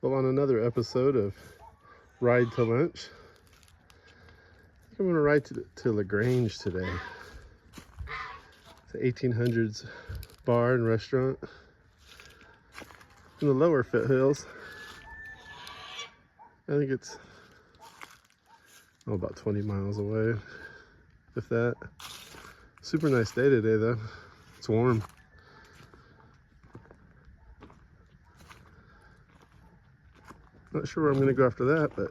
Well, on another episode of Ride to Lunch, I'm going to ride to LaGrange today. It's an 1800s bar and restaurant in the lower foothills. I think it's about 20 miles away, if that. Super nice day today though. It's warm. Not sure where I'm gonna go after that, but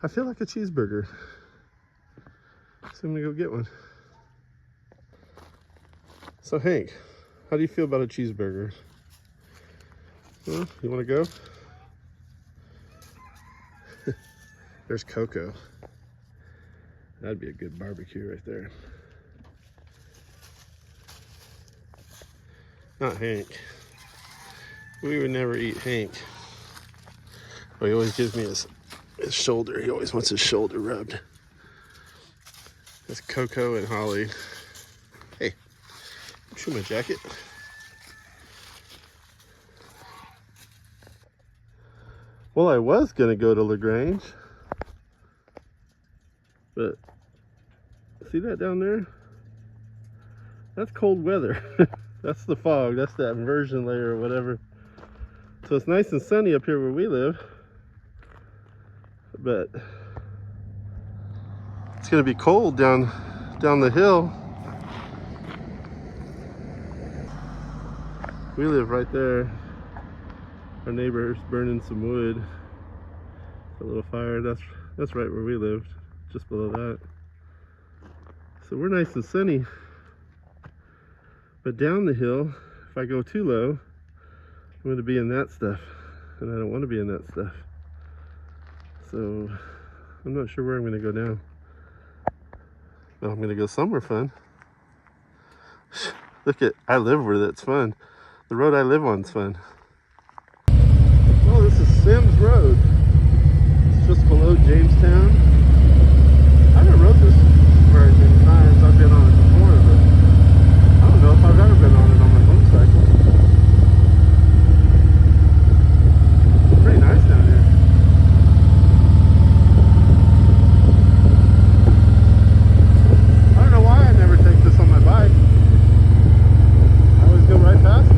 I feel like a cheeseburger. So I'm gonna go get one. So Hank, how do you feel about a cheeseburger? Well, you wanna go? There's Coco. That'd be a good barbecue right there. Not Hank. We would never eat Hank. Oh, he always gives me his shoulder. He always wants his shoulder rubbed. That's Coco and Holly. Hey, show my jacket. Well, I was gonna go to LaGrange, but see that down there? That's cold weather. That's the fog. That's that inversion layer or whatever. So it's nice and sunny up here where we live, but it's gonna be cold down the hill. We live right there. Our neighbor's burning some wood. A little fire. That's right where we lived, just below that. So we're nice and sunny. But down the hill, if I go too low, I'm going to be in that stuff, and I don't want to be in that stuff. So I'm not sure where I'm going to go now. But I'm going to go somewhere fun. Look at, I live where that's fun. The road I live on is fun. Well, this is Sims Road. It's just below Jamestown. I haven't rode this very many times. I've been on it before, but I don't know if I've ever been on it on my motorcycle. Pretty nice down here. I don't know why I never take this on my bike. I always go right past it.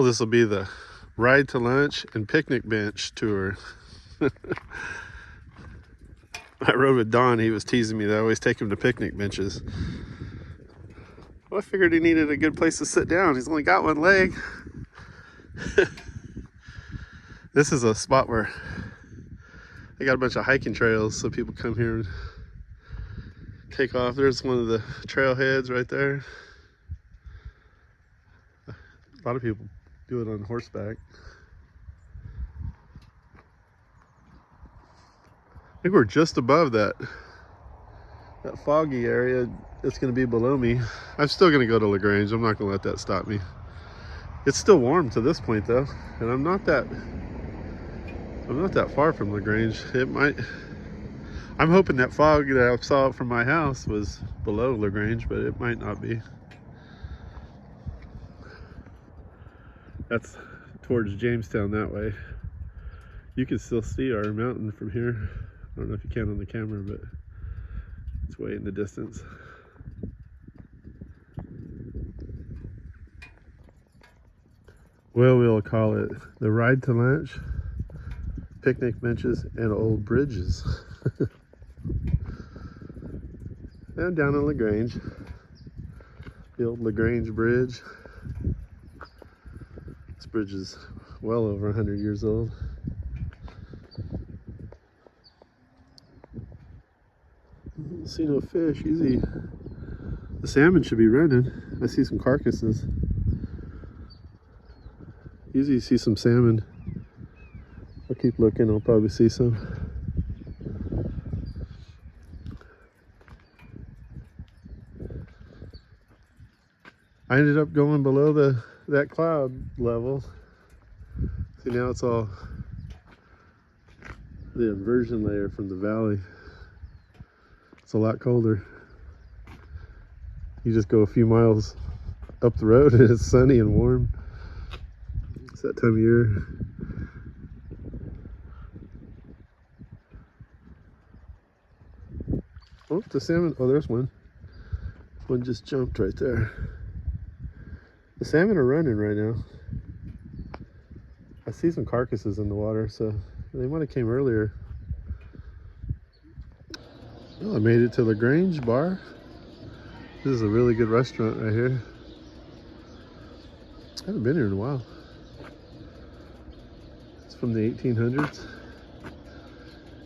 this will be the ride to lunch and picnic bench tour. I rode with Don. He was teasing me that I always take him to picnic benches. Well, I figured he needed a good place to sit down. He's only got one leg. This is a spot where they got a bunch of hiking trails, so people come here and take off. There's one of the trailheads right there. A lot of people do it on horseback. I think we're just above that foggy area. It's going to be below me. I'm still going to go to LaGrange. I'm not going to let that stop me. It's still warm to this point though, and I'm not that far from LaGrange. I'm hoping that fog that I saw from my house was below LaGrange, but it might not be. That's towards Jamestown that way. You can still see our mountain from here. I don't know if you can on the camera, but it's way in the distance. Well, we'll call it the ride to lunch, picnic benches, and old bridges. And down in LaGrange, the old LaGrange Bridge. This bridge is well over 100 years old. I don't see no fish. Usually the salmon should be running. I see some carcasses. Usually you see some salmon. I'll keep looking, I'll probably see some. I ended up going below that cloud level. See, now it's all the inversion layer from the valley. It's a lot colder. You just go a few miles up the road and it's sunny and warm. It's that time of year. Oh, the salmon. Oh, there's one. One just jumped right there. The salmon are running right now. I see some carcasses in the water, so they might have came earlier. Oh, I made it to LaGrange Bar. This is a really good restaurant right here. I haven't been here in a while. It's from the 1800s.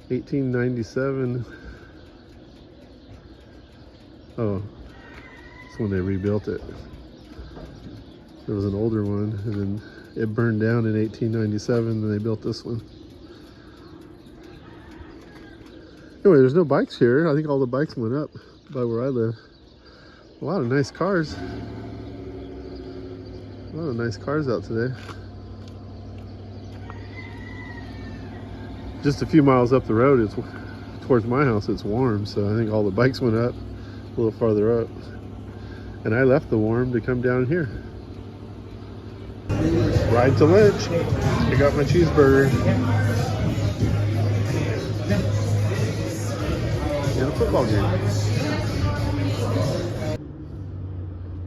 1897. Oh, that's when they rebuilt it. There was an older one, and then it burned down in 1897, and they built this one. Anyway, there's no bikes here. I think all the bikes went up by where I live. A lot of nice cars. A lot of nice cars out today. Just a few miles up the road, it's towards my house, it's warm, so I think all the bikes went up a little farther up. And I left the warm to come down here. Ride to lunch. I got my cheeseburger. And a football game.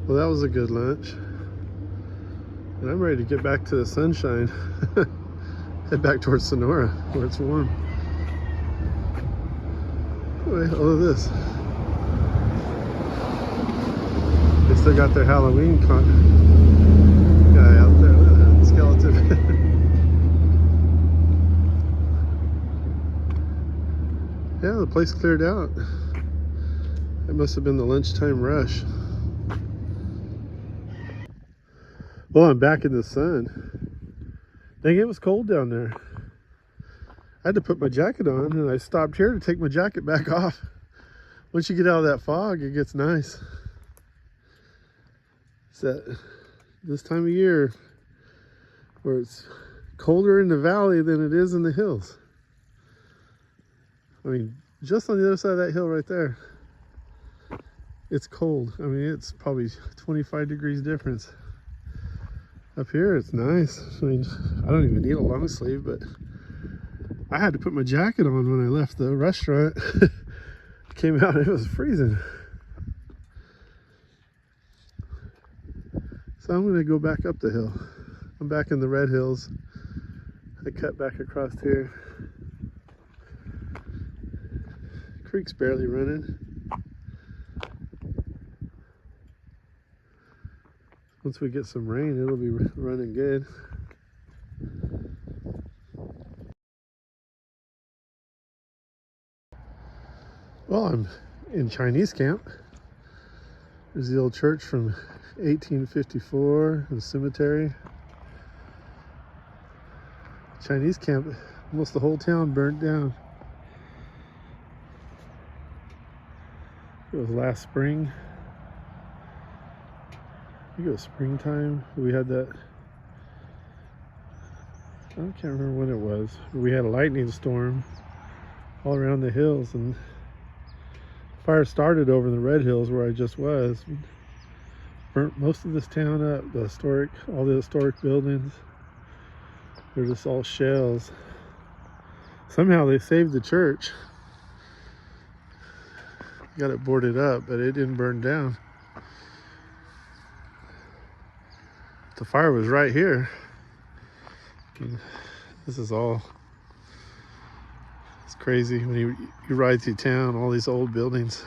Well, that was a good lunch. And I'm ready to get back to the sunshine. Head back towards Sonora, where it's warm. Anyway, all of this. They still got their Halloween guy out there. Look at that skeleton. Yeah, the place cleared out. It must have been the lunchtime rush. Well, I'm back in the sun. Dang, it was cold down there. I had to put my jacket on, and I stopped here to take my jacket back off. Once you get out of that fog, it gets nice. It's that this time of year where it's colder in the valley than it is in the hills. I mean, just on the other side of that hill right there, it's cold. I mean, it's probably 25 degrees difference. Up here, it's nice. I mean, I don't even need a long sleeve, but I had to put my jacket on when I left the restaurant. Came out, it was freezing. So I'm gonna go back up the hill. I'm back in the Red Hills. I cut back across here. Creek's barely running. Once we get some rain, it'll be running good. Well, I'm in Chinese camp. There's the old church from 1854, the cemetery. Chinese camp, almost the whole town burnt down. It was last spring. I think it was springtime. We had that, I can't remember when it was. We had a lightning storm all around the hills, and fire started over in the Red Hills where I just was. Burnt most of this town up. All the historic buildings. They're just all shells. Somehow they saved the church. Got it boarded up, but it didn't burn down. The fire was right here. And this is all, it's crazy when you ride through town, all these old buildings,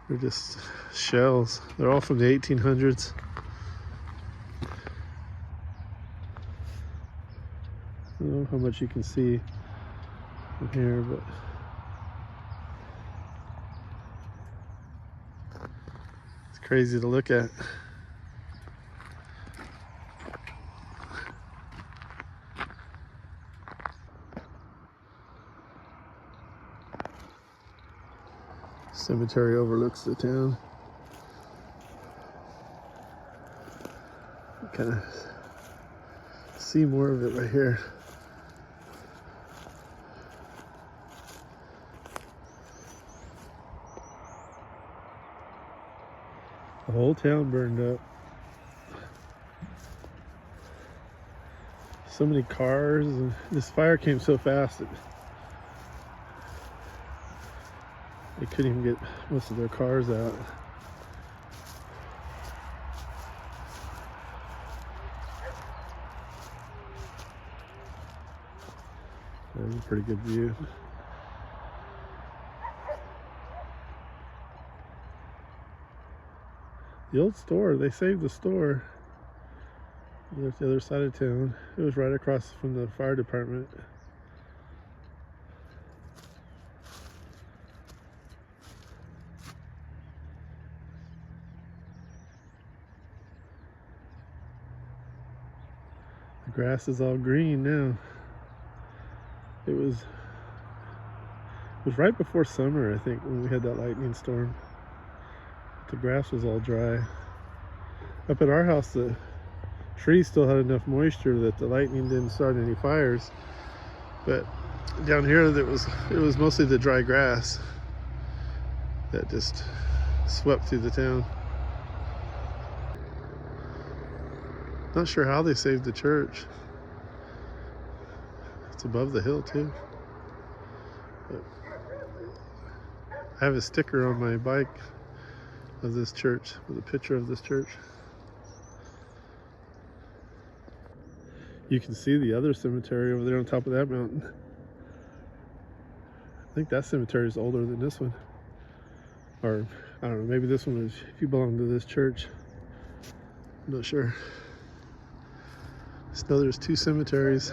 they're just shells. They're all from the 1800s. I don't know how much you can see from here, but it's crazy to look at. Cemetery overlooks the town. Kind of see more of it right here. The whole town burned up. So many cars, and this fire came so fast that they couldn't even get most of their cars out. That was a pretty good view. The old store, they saved the store. That's the other side of town. It was right across from the fire department. The grass is all green now. It was right before summer, I think, when we had that lightning storm. The grass was all dry. Up at our house, the trees still had enough moisture that the lightning didn't start any fires. But down here, it was mostly the dry grass that just swept through the town. Not sure how they saved the church. It's above the hill too. But I have a sticker on my bike of this church with a picture of this church. You can see the other cemetery over there on top of that mountain. I think that cemetery is older than this one. Or, I don't know, maybe this one is, if you belong to this church. I'm not sure. Just know there's two cemeteries.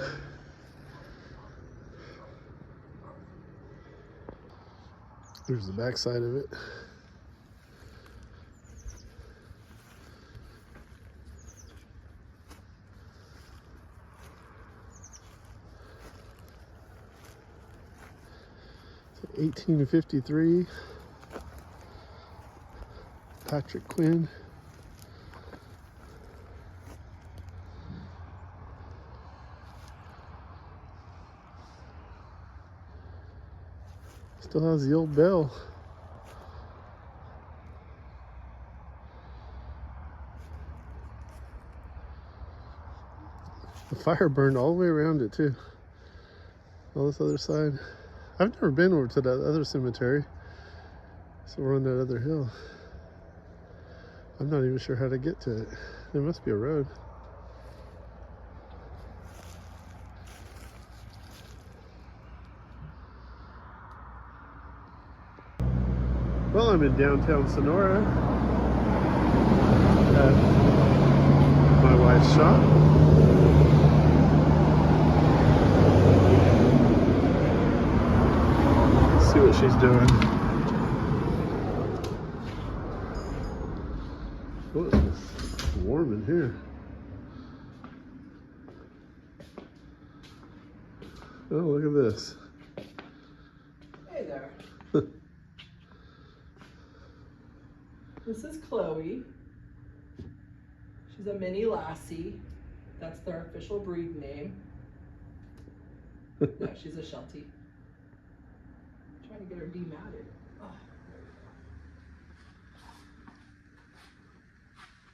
There's the back side of it. So 1853. Patrick Quinn. Still has the old bell. The fire burned all the way around it too. All this other side. I've never been over to that other cemetery. So we're on that other hill. I'm not even sure how to get to it. There must be a road. Well, I'm in downtown Sonora at my wife's shop. Let's see what she's doing. Oh, it's warm in here. Oh, look at this. Hey there. This is Chloe. She's a mini Lassie. That's their official breed name. No, she's a Sheltie. I'm trying to get her dematted. Oh.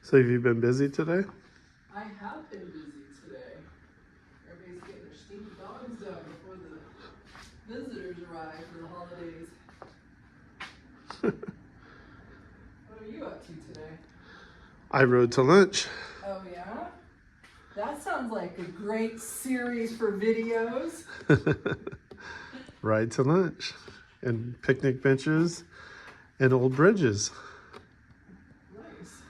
So have you been busy today? I have been busy today. Everybody's getting their stinky dogs done before the visitors arrive for the holidays. What are you up to today? I rode to lunch. Oh yeah? That sounds like a great series for videos. Ride to lunch. And picnic benches and old bridges. Nice.